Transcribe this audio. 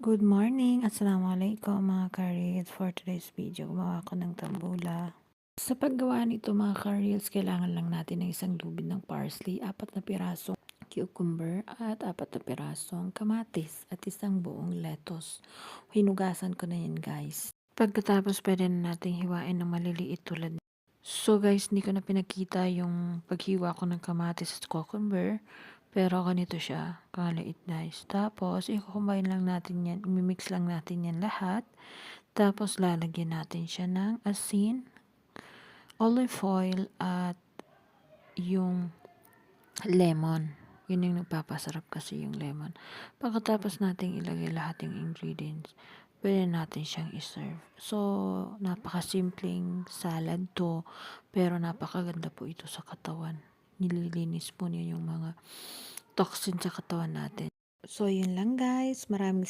Good morning! Assalamualaikum mga ka-reels. For today's video, gumawa ako ng tambula. Sa paggawa nito mga ka-reels, kailangan lang natin ng isang lubid ng parsley, 4 na pirasong cucumber at 4 na pirasong kamatis at isang buong lettuce. Hinugasan ko na yan guys. Pagkatapos pwede na natin hiwain ng maliliit tulad. So guys, hindi ko na pinakita yung paghiwa ko ng kamatis at cucumber. Pero ganito siya, kaliit guys. Tapos, i-combine lang natin yan, i-mix lang natin yan lahat. Tapos, lalagyan natin siya ng asin, olive oil, at yung lemon. Yun yung nagpapasarap kasi yung lemon. Pagkatapos natin ilagay lahat yung ingredients, pwede natin siyang iserve. So, napakasimpleng salad to, pero napakaganda po ito sa katawan. Nililinis po niya yung mga toxin sa katawan natin. So, yun lang guys. Maraming